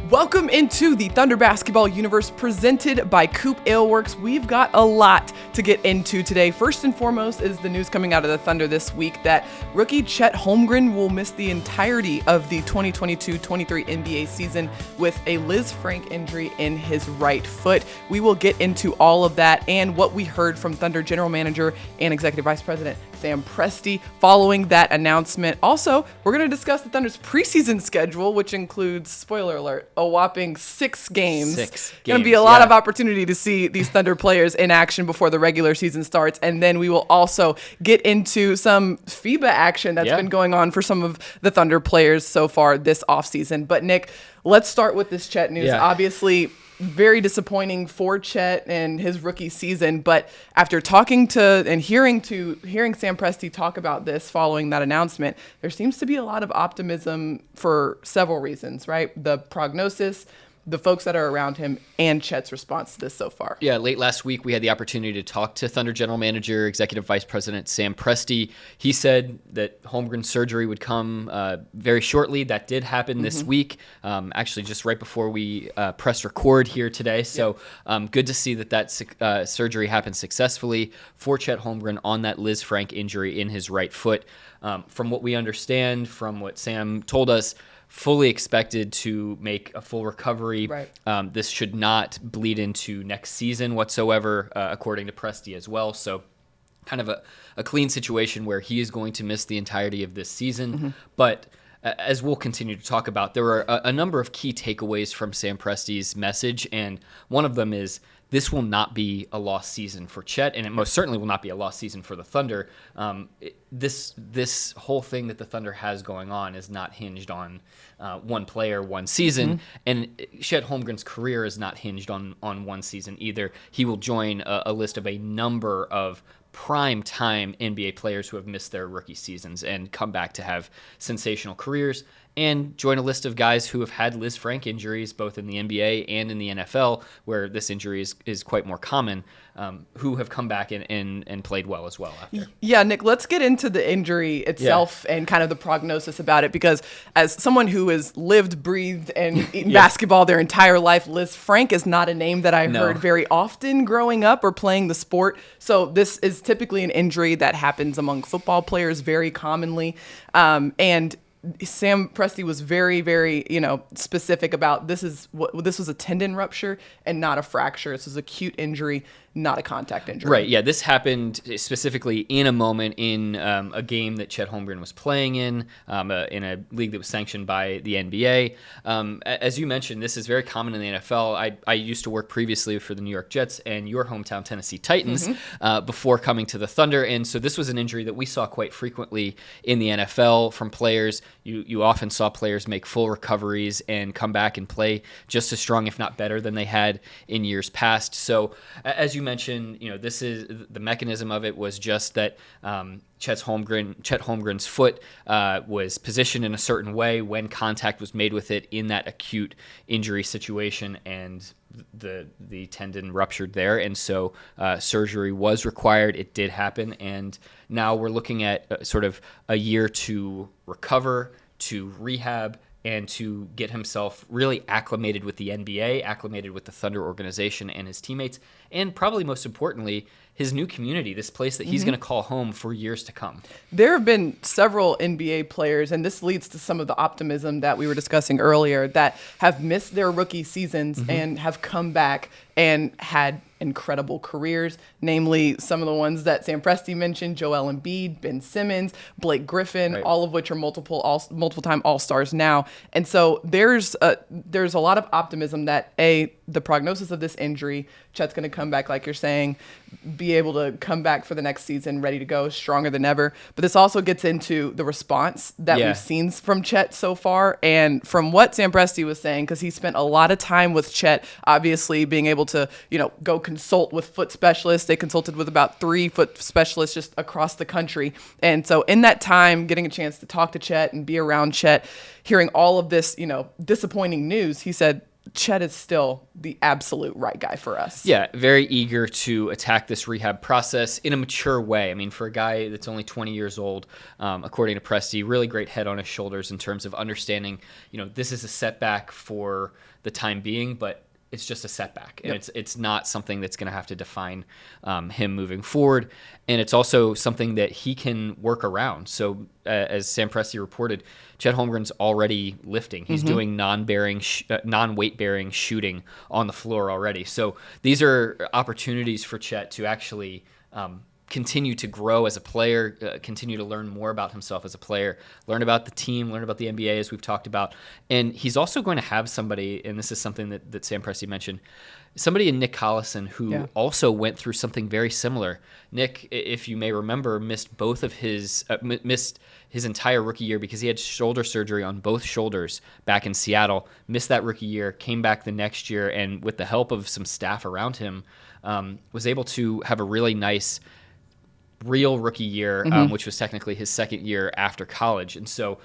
Welcome into the Thunder Basketball Universe presented by COOP Ale Works. We've got a lot to get into today. First and foremost is the news coming out of the Thunder this week that rookie Chet Holmgren will miss the entirety of the 2022-23 NBA season with a Liz Frank injury in his right foot. We will get into all of that and what we heard from Thunder General Manager and Executive Vice President Sam Presti following that announcement. Also, we're going to discuss the Thunder's preseason schedule, which includes, spoiler alert, a whopping 6 games. Going to be a lot of opportunity to see these Thunder players in action before the regular season starts. And then we will also get into some FIBA action that's been going on for some of the Thunder players so far this offseason. But Nick, let's start with this Chet news. Obviously, very disappointing for Chet and his rookie season, but after talking to and hearing Sam Presti talk about this following that announcement, there seems to be a lot of optimism for several reasons, right? The prognosis, the folks that are around him, and Chet's response to this so far. Yeah, late last week, we had the opportunity to talk to Thunder General Manager, Executive Vice President Sam Presti. He said that Holmgren's surgery would come very shortly. That did happen this week, actually just right before we press record here today. So good to see that surgery happened successfully for Chet Holmgren on that Liz Frank injury in his right foot. From what we understand, from what Sam told us, fully expected to make a full recovery. Right. This should not bleed into next season whatsoever, according to Presti as well. So kind of a clean situation where he is going to miss the entirety of this season. But as we'll continue to talk about, there are a number of key takeaways from Sam Presti's message, and one of them is this will not be a lost season for Chet, and it most certainly will not be a lost season for the Thunder. This whole thing that the Thunder has going on is not hinged on one player, one season, and Chet Holmgren's career is not hinged on one season either. He will join a list of a number of prime-time NBA players who have missed their rookie seasons and come back to have sensational careers, and join a list of guys who have had Liz Frank injuries both in the NBA and in the NFL, where this injury is quite more common, who have come back and played well as well after. Yeah, Nick, let's get into the injury itself and kind of the prognosis about it, because as someone who has lived, breathed, and eaten basketball their entire life, Liz Frank is not a name that I heard very often growing up or playing the sport. So this is typically an injury that happens among football players very commonly. And Sam Presti was very, very, specific about this was a tendon rupture and not a fracture. This was an acute injury, not a contact injury. Right. Yeah. This happened specifically in a moment in a game that Chet Holmgren was playing in a league that was sanctioned by the NBA. As you mentioned, this is very common in the NFL. I used to work previously for the New York Jets and your hometown Tennessee Titans before coming to the Thunder. And so this was an injury that we saw quite frequently in the NFL from players. You often saw players make full recoveries and come back and play just as strong, if not better, than they had in years past. So as you mentioned, this is the mechanism of it was just that Chet Holmgren's foot was positioned in a certain way when contact was made with it in that acute injury situation, and the tendon ruptured there, and so surgery was required. It did happen, and now we're looking at sort of a year to recover, to rehab, and to get himself really acclimated with the NBA, acclimated with the Thunder organization and his teammates, and probably most importantly, his new community, this place that he's going to call home for years to come. There have been several NBA players, and this leads to some of the optimism that we were discussing earlier, that have missed their rookie seasons and have come back and had incredible careers, namely some of the ones that Sam Presti mentioned, Joel Embiid, Ben Simmons, Blake Griffin, all of which are multiple-time All-Stars now. And so there's a lot of optimism that, the prognosis of this injury, Chet's going to come back, like you're saying, be able to come back for the next season ready to go, stronger than ever. But this also gets into the response that we've seen from Chet so far. And from what Sam Presti was saying, because he spent a lot of time with Chet, obviously being able to, go consult with foot specialists. They consulted with about 3 foot specialists just across the country. And so in that time, getting a chance to talk to Chet and be around Chet, hearing all of this, disappointing news, he said, Chet is still the absolute right guy for us. Yeah, very eager to attack this rehab process in a mature way. I mean, for a guy that's only 20 years old, according to Presti, really great head on his shoulders in terms of understanding, this is a setback for the time being, but it's just a setback, and it's not something that's going to have to define him moving forward. And it's also something that he can work around. So as Sam Presti reported, Chet Holmgren's already lifting. He's doing non-weight bearing shooting on the floor already. So these are opportunities for Chet to actually continue to grow as a player, continue to learn more about himself as a player, learn about the team, learn about the NBA, as we've talked about. And he's also going to have somebody, and this is something that Sam Presti mentioned, somebody in Nick Collison who also went through something very similar. Nick, if you may remember, missed his entire rookie year because he had shoulder surgery on both shoulders back in Seattle, missed that rookie year, came back the next year, and with the help of some staff around him, was able to have a really nice real rookie year, which was technically his second year after college. And so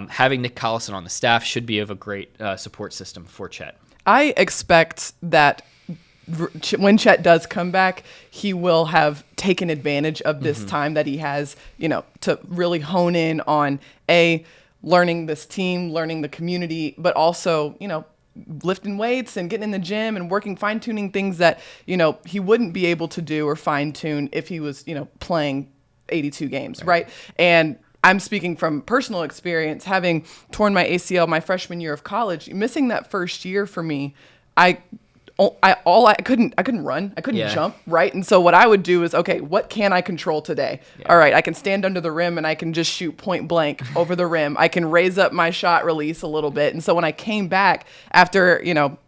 having Nick Collison on the staff should be of a great support system for Chet. I expect that when Chet does come back, he will have taken advantage of this time that he has, to really hone in on learning this team, learning the community, but also, lifting weights and getting in the gym and working, fine-tuning things that, he wouldn't be able to do or fine-tune if he was, playing 82 games, right? And I'm speaking from personal experience, having torn my ACL my freshman year of college, missing that first year for me, I couldn't run, I couldn't jump, right? And so what I would do is, okay, what can I control today? All right, I can stand under the rim and I can just shoot point blank over the rim. I can raise up my shot release a little bit. And so when I came back after,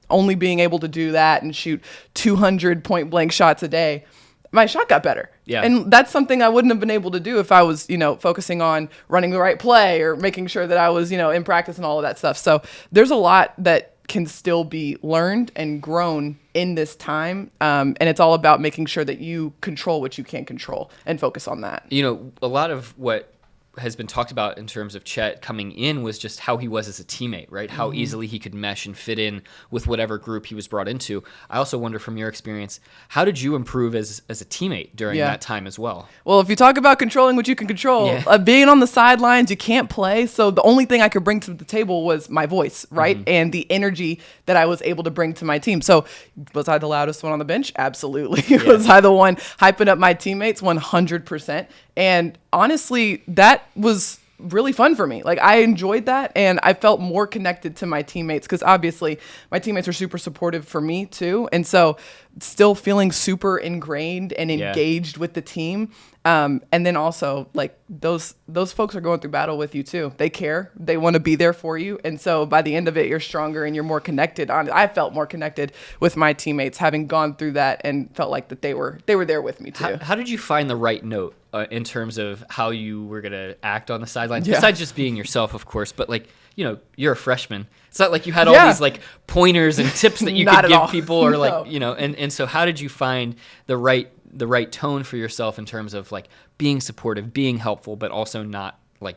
only being able to do that and shoot 200 point blank shots a day, my shot got better. Yeah. And that's something I wouldn't have been able to do if I was, focusing on running the right play or making sure that I was, in practice and all of that stuff. So there's a lot that can still be learned and grown in this time. And it's all about making sure that you control what you can control and focus on that. A lot of what has been talked about in terms of Chet coming in was just how he was as a teammate, right? How easily he could mesh and fit in with whatever group he was brought into. I also wonder, from your experience, how did you improve as a teammate during that time as well? Well, if you talk about controlling what you can control, being on the sidelines, you can't play. So the only thing I could bring to the table was my voice, right? And the energy that I was able to bring to my team. So was I the loudest one on the bench? Absolutely. Was I the one hyping up my teammates? 100%. And honestly, that was really fun for me. Like, I enjoyed that, and I felt more connected to my teammates because obviously my teammates are super supportive for me too. And so still feeling super ingrained and engaged with the team. And then also, like, those folks are going through battle with you too. They care. They want to be there for you. And so by the end of it, you're stronger and you're more connected. I felt more connected with my teammates having gone through that and felt like that they were there with me too. How did you find the right note in terms of how you were going to act on the sidelines? Besides just being yourself, of course, but like, you're a freshman. It's not like you had all these like pointers and tips that you could give people or like, and so how did you find the right tone for yourself in terms of like being supportive, being helpful, but also not like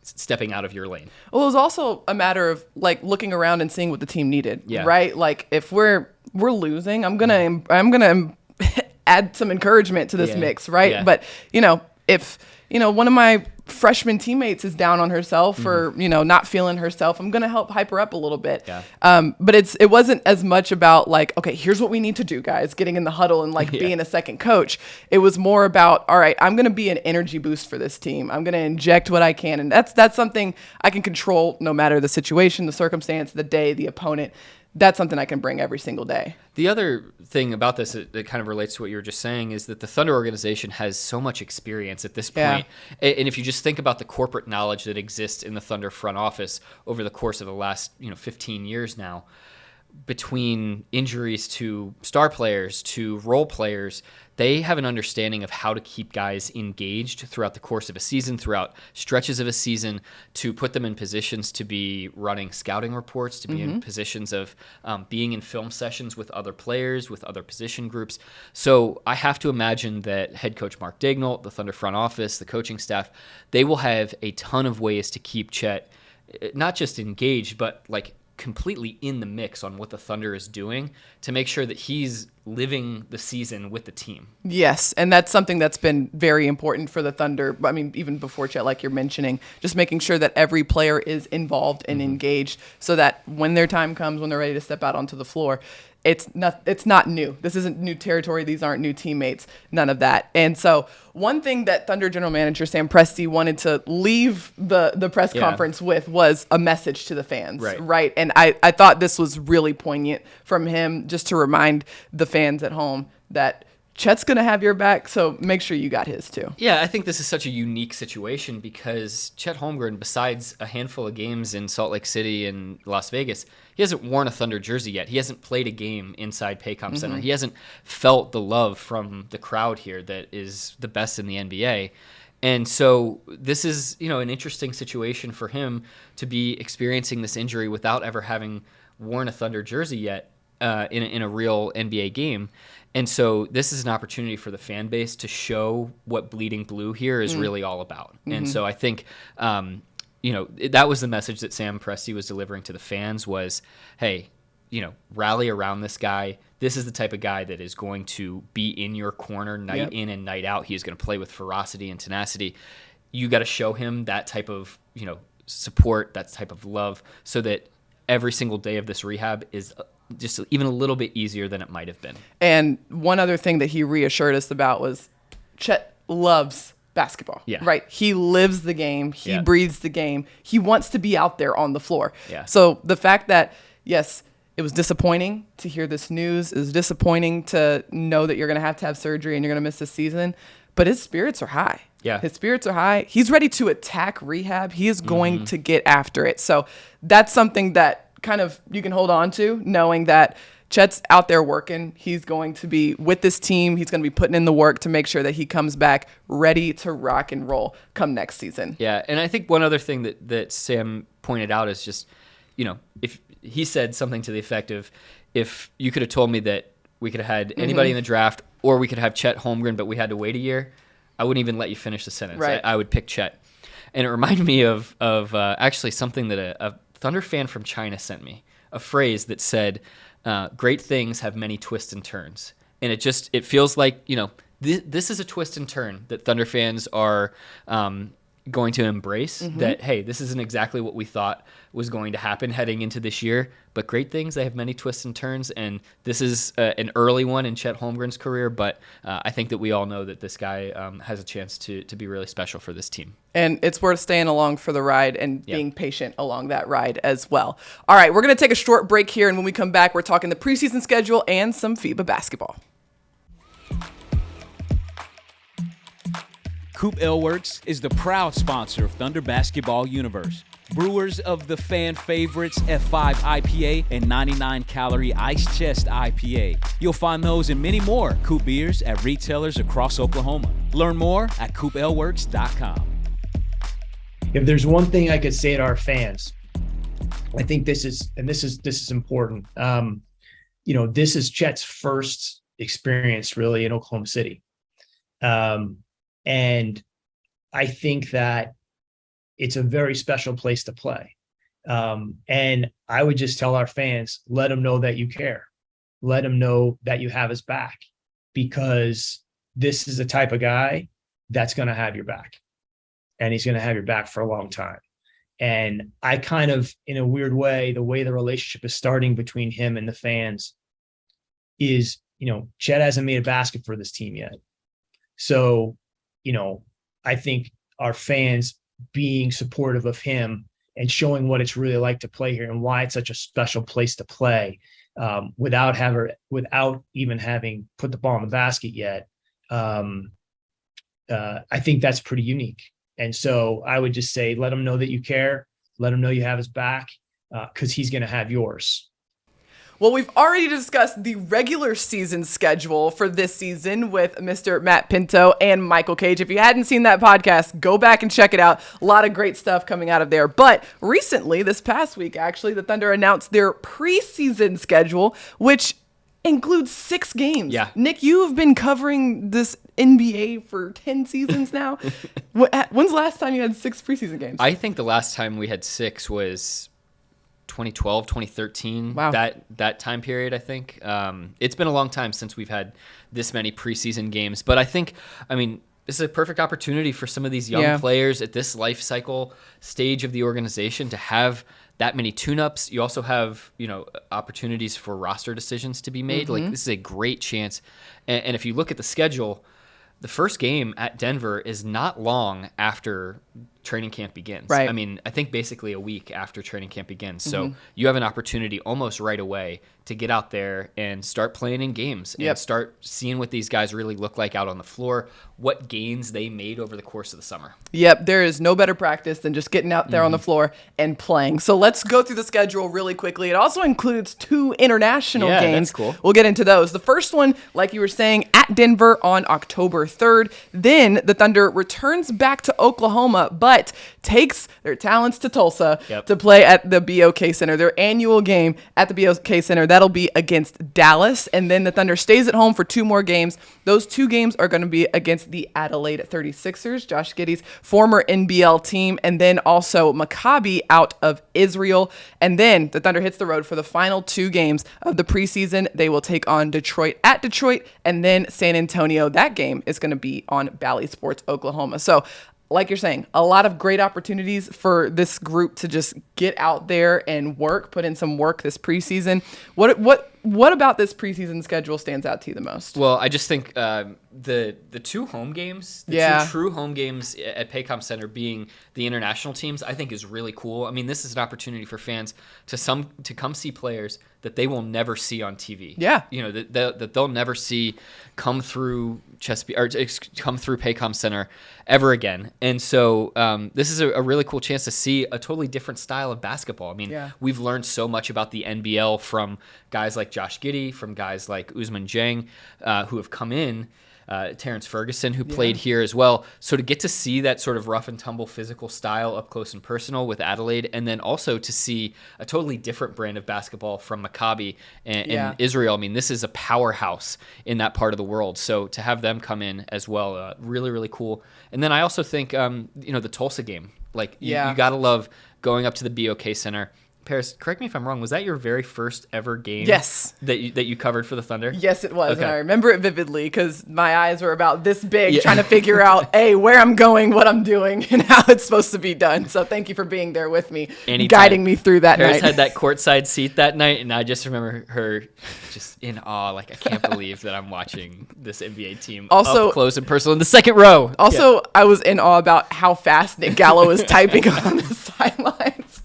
stepping out of your lane? Well, it was also a matter of like looking around and seeing what the team needed, right? Like, if we're losing, I'm gonna add some encouragement to this mix, right? But if one of my freshman teammates is down on herself or not feeling herself, I'm gonna help hype her up a little bit. But it wasn't as much about like, okay, here's what we need to do, guys, getting in the huddle and like being a second coach. It was more about, all right, I'm gonna be an energy boost for this team. I'm gonna inject what I can, and that's something I can control no matter the situation, the circumstance, the day, the opponent. That's something I can bring every single day. The other thing about this that kind of relates to what you were just saying is that the Thunder organization has so much experience at this point. And if you just think about the corporate knowledge that exists in the Thunder front office over the course of the last 15 years now, between injuries to star players to role players, they have an understanding of how to keep guys engaged throughout the course of a season, throughout stretches of a season, to put them in positions to be running scouting reports, to be in positions of being in film sessions with other players, with other position groups. So I have to imagine that head coach Mark Daigneault, the Thunder front office, the coaching staff, they will have a ton of ways to keep Chet not just engaged, but like completely in the mix on what the Thunder is doing to make sure that he's living the season with the team. Yes, and that's something that's been very important for the Thunder. I mean, even before Chet, like you're mentioning, just making sure that every player is involved and engaged so that when their time comes, when they're ready to step out onto the floor, it's not new. This isn't new territory. These aren't new teammates, none of that. And so one thing that Thunder general manager Sam Presti wanted to leave the press conference with was a message to the fans, right? And I thought this was really poignant from him, just to remind the fans at home that Chet's going to have your back, so make sure you got his too. Yeah, I think this is such a unique situation because Chet Holmgren, besides a handful of games in Salt Lake City and Las Vegas, he hasn't worn a Thunder jersey yet. He hasn't played a game inside Paycom Center. He hasn't felt the love from the crowd here that is the best in the NBA. And so this is, an interesting situation for him to be experiencing this injury without ever having worn a Thunder jersey yet in a real NBA game. And so this is an opportunity for the fan base to show what Bleeding Blue here is really all about. And so I think, that was the message that Sam Presti was delivering to the fans was, hey, rally around this guy. This is the type of guy that is going to be in your corner night in and night out. He is going to play with ferocity and tenacity. You got to show him that type of, support, that type of love so that every single day of this rehab is just even a little bit easier than it might have been. And one other thing that he reassured us about was Chet loves basketball, right? He lives the game. He breathes the game. He wants to be out there on the floor. So the fact that, yes, it was disappointing to hear this news. It was disappointing to know that you're going to have surgery and you're going to miss the season, but his spirits are high. His spirits are high. He's ready to attack rehab. He is going to get after it. So that's something that kind of you can hold on to, knowing that Chet's out there working. He's going to be with this team. He's going to be putting in the work to make sure that he comes back ready to rock and roll come next season. Yeah, and I think one other thing that Sam pointed out is just, if he said something to the effect of, if you could have told me that we could have had anybody in the draft or we could have Chet Holmgren, but we had to wait a year, I wouldn't even let you finish the sentence. Right. I would pick Chet. And it reminded me of actually something that a Thunder fan from China sent me, a phrase that said, great things have many twists and turns. And it feels like, this is a twist and turn that Thunder fans are going to embrace, that, hey, this isn't exactly what we thought was going to happen heading into this year, but great things, they have many twists and turns, and this is an early one in Chet Holmgren's career, but I think that we all know that this guy has a chance to be really special for this team. And it's worth staying along for the ride and being patient along that ride as well. All right, we're going to take a short break here, and when we come back, we're talking the preseason schedule and some FIBA basketball. COOP Ale Works is the proud sponsor of Thunder Basketball Universe. Brewers of the fan favorites F5 IPA and 99-calorie Ice Chest IPA. You'll find those and many more COOP beers at retailers across Oklahoma. Learn more at CoopAleWorks.com. If there's one thing I could say to our fans, I think this is important. This is Chet's first experience really in Oklahoma City. And I think that it's a very special place to play. And I would just tell our fans, let them know that you care. Let them know that you have his back, because this is the type of guy that's going to have your back, and he's going to have your back for a long time. And I kind of, in a weird way, the way the relationship is starting between him and the fans is, Chet hasn't made a basket for this team yet. So, I think our fans being supportive of him and showing what it's really like to play here and why it's such a special place to play, without even having put the ball in the basket yet. I think that's pretty unique. And so I would just say, let him know that you care. Let him know you have his back, because he's going to have yours. Well, we've already discussed the regular season schedule for this season with Mr. Matt Pinto and Michael Cage. If you hadn't seen that podcast, go back and check it out. A lot of great stuff coming out of there. But recently, this past week, actually, the Thunder announced their preseason schedule, which includes 6 games. Yeah. Nick, you have been covering this NBA for 10 seasons now. When's the last time you had 6 preseason games? I think the last time we had 6 was 2012, 2013, Wow. that time period, I think. It's been a long time since we've had this many preseason games. But I think, this is a perfect opportunity for some of these young players at this life cycle stage of the organization to have that many tune-ups. You also have, opportunities for roster decisions to be made. Like, this is a great chance. And if you look at the schedule, the first game at Denver is not long after training camp begins. Right. I think basically a week after training camp begins. So you have an opportunity almost right away to get out there and start playing in games and start seeing what these guys really look like out on the floor, what gains they made over the course of the summer. Yep, there is no better practice than just getting out there on the floor and playing. So let's go through the schedule really quickly. It also includes 2 international games. That's cool. We'll get into those. The first one, like you were saying, at Denver on October 3rd. Then the Thunder returns back to Oklahoma, but takes their talents to Tulsa to play at the BOK Center, their annual game at the BOK Center. That'll be against Dallas. And then the Thunder stays at home for 2 more games. Those 2 games are going to be against the Adelaide 36ers, Josh Giddey's former NBL team, and then also Maccabi out of Israel. And then the Thunder hits the road for the final 2 games of the preseason. They will take on Detroit at Detroit and then San Antonio. That game is going to be on Bally Sports, Oklahoma. So like you're saying, a lot of great opportunities for this group to just get out there and work, put in some work this preseason. What about this preseason schedule stands out to you the most? Well, I just think the 2 home games, the 2 true home games at Paycom Center being the international teams, I think is really cool. This is an opportunity for fans to come see players that they will never see on TV. Yeah. That they'll never see come through come through Paycom Center ever again. And so this is a really cool chance to see a totally different style of basketball. We've learned so much about the NBL from guys like Josh Giddey, from guys like Ousmane Dieng, who have come in, Terrence Ferguson, who played here as well. So to get to see that sort of rough and tumble physical style up close and personal with Adelaide, and then also to see a totally different brand of basketball from Maccabi and Israel. This is a powerhouse in that part of the world. So to have them come in as well, really, really cool. And then I also think, the Tulsa game, you got to love going up to the BOK Center. Paris, correct me if I'm wrong. Was that your very first ever game? Yes. That you covered for the Thunder? Yes, it was. Okay. And I remember it vividly because my eyes were about this big trying to figure out, where I'm going, what I'm doing, and how it's supposed to be done. So thank you for being there with me, guiding me through that Paris night. Paris had that courtside seat that night, and I just remember her just in awe. I can't believe that I'm watching this NBA team up close and personal in the second row. Also, I was in awe about how fast Nick Gallo is typing on the sidelines.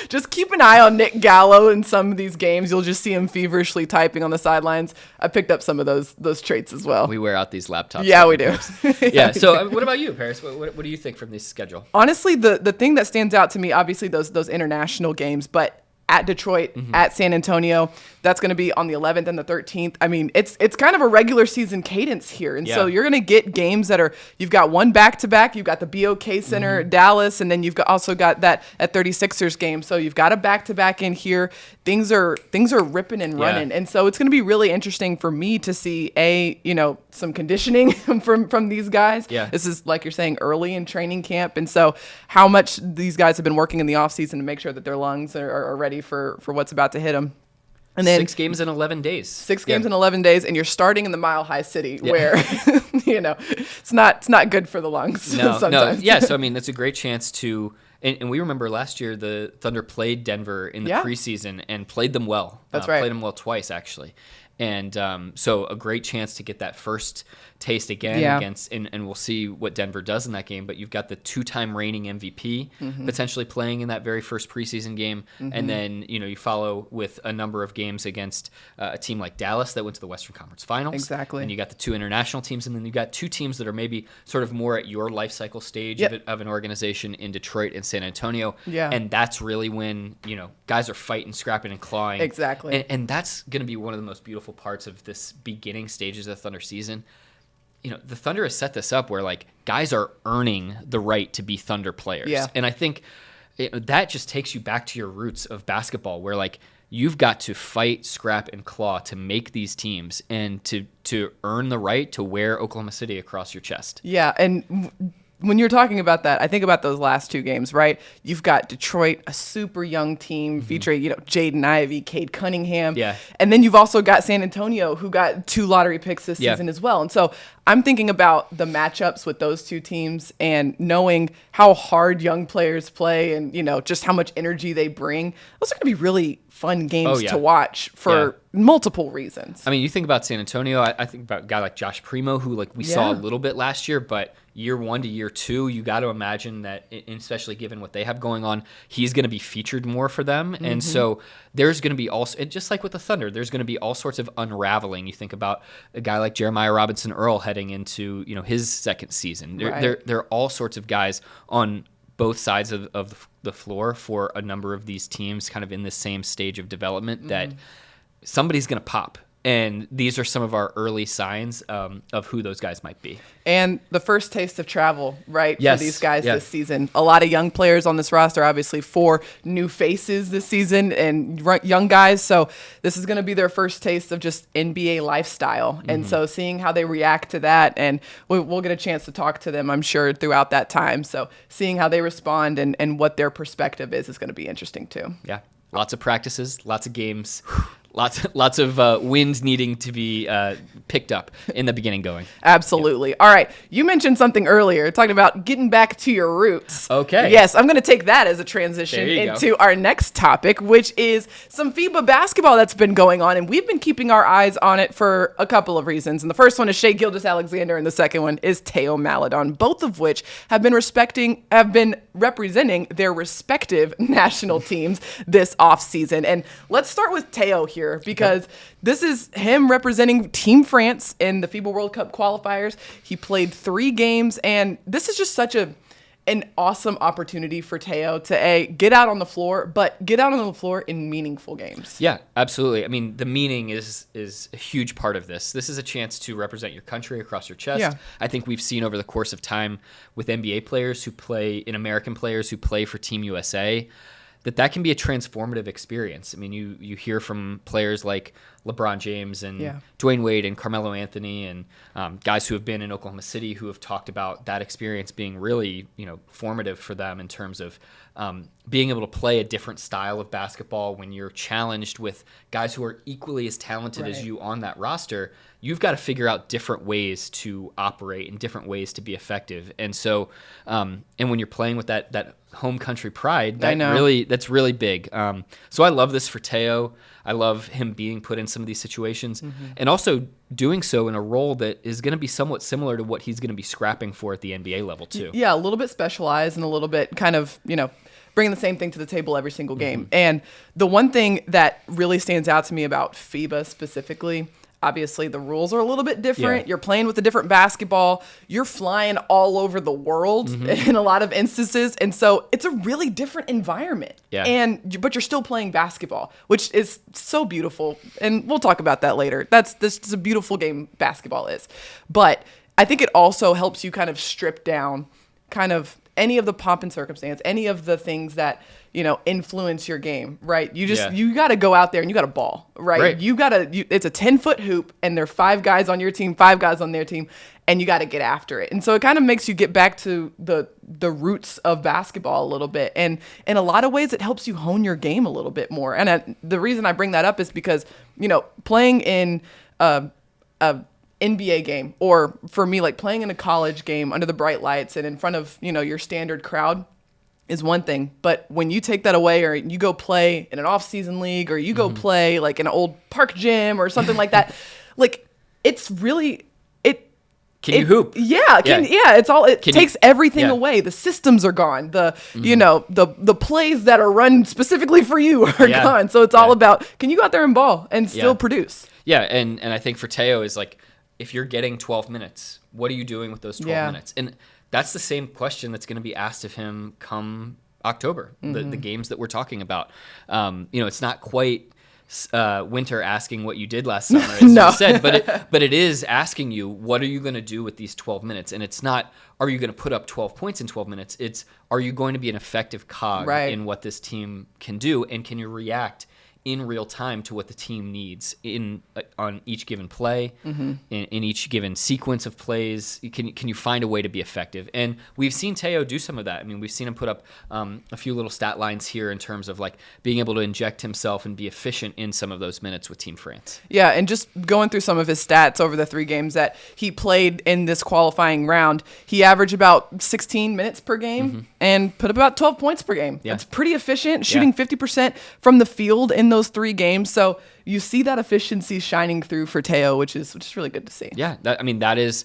Just keep an eye on Nick Gallo in some of these games. You'll just see him feverishly typing on the sidelines. I picked up some of those traits as well. We wear out these laptops. Yeah, we do. So what about you, Paris? What do you think from this schedule? Honestly, the thing that stands out to me, obviously those international games, but at Detroit, at San Antonio, that's going to be on the 11th and the 13th. It's kind of a regular season cadence here. And so you're going to get games that you've got one back-to-back, you've got the BOK Center, Dallas, and then you've also got that at 36ers game. So you've got a back-to-back in here. Things are ripping and running. And so it's going to be really interesting for me to see some conditioning from these guys. Yeah. This is, like you're saying, early in training camp. And so how much these guys have been working in the offseason to make sure that their lungs are ready for what's about to hit them. And then 6 games in 11 days. 6 games in 11 days, and you're starting in the Mile High City where, it's not good for the lungs. No. sometimes. Yeah, so it's a great chance to, and we remember last year the Thunder played Denver in the preseason and played them well. That's right. Played them well twice, actually. And so a great chance to get that first taste again against, and we'll see what Denver does in that game. But you've got the 2-time reigning MVP potentially playing in that very first preseason game, and then you follow with a number of games against a team like Dallas that went to the Western Conference Finals. Exactly. And you got the 2 international teams, and then you got 2 teams that are maybe sort of more at your life cycle stage of an organization in Detroit and San Antonio. Yeah. And that's really when guys are fighting, scrapping, and clawing. Exactly. And that's going to be one of the most beautiful parts of this beginning stages of the Thunder season. The Thunder has set this up where guys are earning the right to be Thunder players. Yeah. And I think that just takes you back to your roots of basketball where you've got to fight, scrap, and claw to make these teams and to earn the right to wear Oklahoma City across your chest. Yeah, and when you're talking about that, I think about those last two games, right? You've got Detroit, a super young team featuring, Jaden Ivey, Cade Cunningham. Yeah. And then you've also got San Antonio, who got 2 lottery picks this season as well. And so I'm thinking about the matchups with those two teams and knowing how hard young players play and, just how much energy they bring. Those are going to be really fun games to watch for multiple reasons. I mean, you think about San Antonio, I think about a guy like Josh Primo, who we saw a little bit last year, but year 1 to year 2, you got to imagine that, especially given what they have going on, he's going to be featured more for them. And so there's going to be also, just like with the Thunder, there's going to be all sorts of unraveling. You think about a guy like Jeremiah Robinson Earl heading into, his second season. There are all sorts of guys on both sides of the floor for a number of these teams kind of in the same stage of development that somebody's going to pop. And these are some of our early signs of who those guys might be. And the first taste of travel, right, yes. for these guys this season. A lot of young players on this roster, obviously 4 new faces this season and young guys. So this is going to be their first taste of just NBA lifestyle. And so seeing how they react to that, and we'll get a chance to talk to them, I'm sure, throughout that time. So seeing how they respond and what their perspective is going to be interesting too. Yeah, lots of practices, lots of games. Lots of wind needing to be picked up in the beginning going. Absolutely. Yeah. All right. You mentioned something earlier, talking about getting back to your roots. Okay. Yes, I'm going to take that as a transition into our next topic, which is some FIBA basketball that's been going on, and we've been keeping our eyes on it for a couple of reasons. And the first one is Shai Gilgeous-Alexander, and the second one is Theo Maledon, both of which have been representing their respective national teams this offseason. And let's start with Théo here, because this is him representing Team France in the FIBA World Cup qualifiers. He played 3 games, and this is just such an awesome opportunity for Théo to get out on the floor, but get out on the floor in meaningful games. Yeah, absolutely. I mean, the meaning is a huge part of this. This is a chance to represent your country across your chest. Yeah. I think we've seen over the course of time with NBA players who play, and American players who play for Team USA, that can be a transformative experience. I mean, you hear from players like LeBron James and Dwayne Wade and Carmelo Anthony and guys who have been in Oklahoma City who have talked about that experience being really, formative for them in terms of being able to play a different style of basketball when you're challenged with guys who are equally as talented as you on that roster. You've got to figure out different ways to operate and different ways to be effective. And so, and when you're playing with that home country pride, that's really big. So I love this for Théo. I love him being put in some of these situations and also doing so in a role that is going to be somewhat similar to what he's going to be scrapping for at the NBA level too. Yeah, a little bit specialized and a little bit kind of, bringing the same thing to the table every single game. And the one thing that really stands out to me about FIBA specifically, obviously the rules are a little bit different. You're playing with a different basketball. You're flying all over the world in a lot of instances. And so it's a really different environment. Yeah. But you're still playing basketball, which is so beautiful. And we'll talk about that later. This is a beautiful game basketball is. But I think it also helps you kind of strip down kind of any of the pomp and circumstance, any of the things that, influence your game, right? You got to go out there and you got to ball, right? It's a 10-foot hoop and there are 5 guys on your team, 5 guys on their team, and you got to get after it. And so it kind of makes you get back to the roots of basketball a little bit. And in a lot of ways, it helps you hone your game a little bit more. And the reason I bring that up is because, playing in a NBA game, or for me, like playing in a college game under the bright lights and in front of, your standard crowd is one thing. But when you take that away, or you go play in an off-season league, or you go play like in an old park gym or something like that, like it's really Can you hoop? Yeah, it takes everything away. The systems are gone. The plays that are run specifically for you are gone. So it's all about, can you go out there and ball and still produce? Yeah, and I think for Théo is like, if you're getting 12 minutes, what are you doing with those 12 minutes? And that's the same question that's going to be asked of him come October, the games that we're talking about. It's not quite winter asking what you did last summer, as you said, but it is asking you, what are you going to do with these 12 minutes? And it's not, are you going to put up 12 points in 12 minutes? It's, are you going to be an effective cog in what this team can do? And can you react in real time to what the team needs on each given play, in each given sequence of plays. Can you find a way to be effective? And we've seen Théo do some of that. I mean, we've seen him put up a few little stat lines here in terms of like being able to inject himself and be efficient in some of those minutes with Team France. Yeah, and just going through some of his stats over the 3 games that he played in this qualifying round, he averaged about 16 minutes per game and put up about 12 points per game. Yeah. That's pretty efficient, shooting 50% from the field in those 3 games. So you see that efficiency shining through for Théo, which is really good to see. Yeah, that is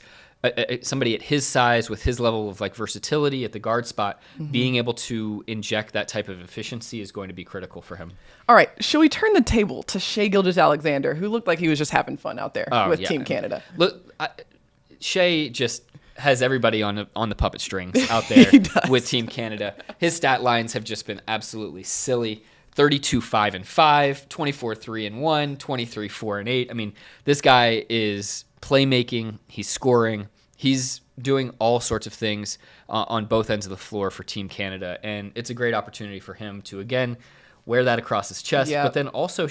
somebody at his size with his level of like versatility at the guard spot, being able to inject that type of efficiency is going to be critical for him. All right, shall we turn the table to Shai Gilgeous-Alexander, who looked like he was just having fun out there with Team Canada? Look, Shai just has everybody on the puppet strings out there with Team Canada. His stat lines have just been absolutely silly. 32-5-5, 24-3-1, 23-4-8. I mean, this guy is playmaking. He's scoring. He's doing all sorts of things on both ends of the floor for Team Canada, and it's a great opportunity for him to again wear that across his chest, but then also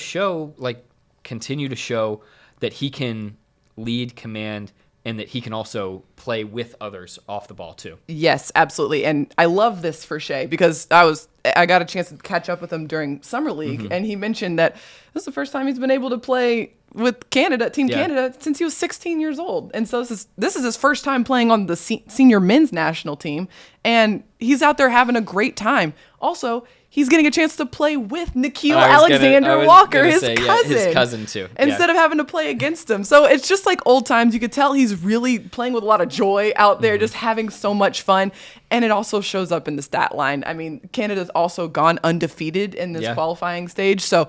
continue to show that he can lead, command, and that he can also play with others off the ball too. Yes, absolutely. And I love this for Shai because I got a chance to catch up with him during Summer League, and he mentioned that this is the first time he's been able to play with Team Canada, since he was 16 years old. And so this is his first time playing on the senior men's national team, and he's out there having a great time. Also, he's getting a chance to play with Gilgeous-Alexander Walker, his cousin. His cousin too. Instead of having to play against him. So it's just like old times. You could tell he's really playing with a lot of joy out there, just having so much fun. And it also shows up in the stat line. I mean, Canada's also gone undefeated in this qualifying stage. So,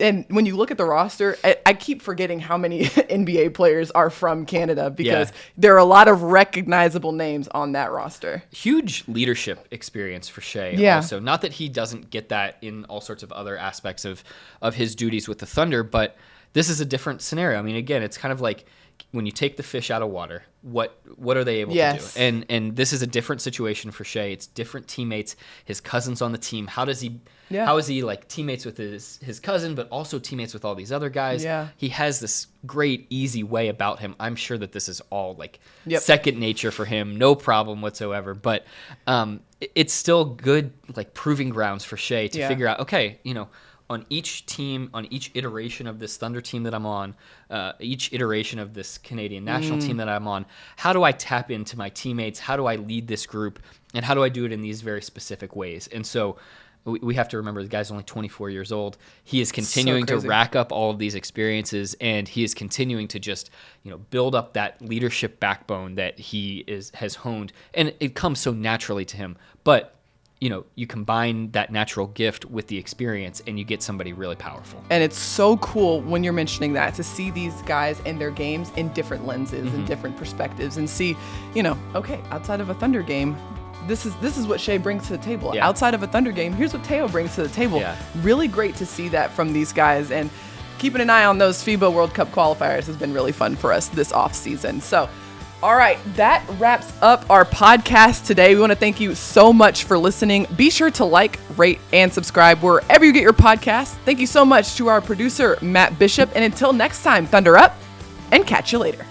and when you look at the roster, I keep forgetting how many NBA players are from Canada because there are a lot of recognizable names on that roster. Huge leadership experience for Shai also. Not that he doesn't get that in all sorts of other aspects of his duties with the Thunder, but this is a different scenario. I mean, again, it's kind of like when you take the fish out of water, what are they able to do? And this is a different situation for Shai. It's different teammates, his cousins on the team. How is he like teammates with his cousin, but also teammates with all these other guys? Yeah. He has this great, easy way about him. I'm sure that this is all like second nature for him, no problem whatsoever. But it's still good, like proving grounds for Shai to figure out, okay, on each team, on each iteration of this Thunder team that I'm on, each iteration of this Canadian national team that I'm on, how do I tap into my teammates? How do I lead this group? And how do I do it in these very specific ways? And so we have to remember the guy's only 24 years old. He is continuing to rack up all of these experiences, and he is continuing to just build up that leadership backbone that he has honed. And it comes so naturally to him. But you combine that natural gift with the experience and you get somebody really powerful. And it's so cool when you're mentioning that, to see these guys and their games in different lenses and different perspectives, and see, okay, outside of a Thunder game, this is what Shai brings to the table. Yeah. Outside of a Thunder game, here's what Théo brings to the table. Yeah. Really great to see that from these guys, and keeping an eye on those FIBA World Cup qualifiers has been really fun for us this off season. So, all right, that wraps up our podcast today. We want to thank you so much for listening. Be sure to like, rate, and subscribe wherever you get your podcasts. Thank you so much to our producer, Matt Bishop. And until next time, Thunder up, and catch you later.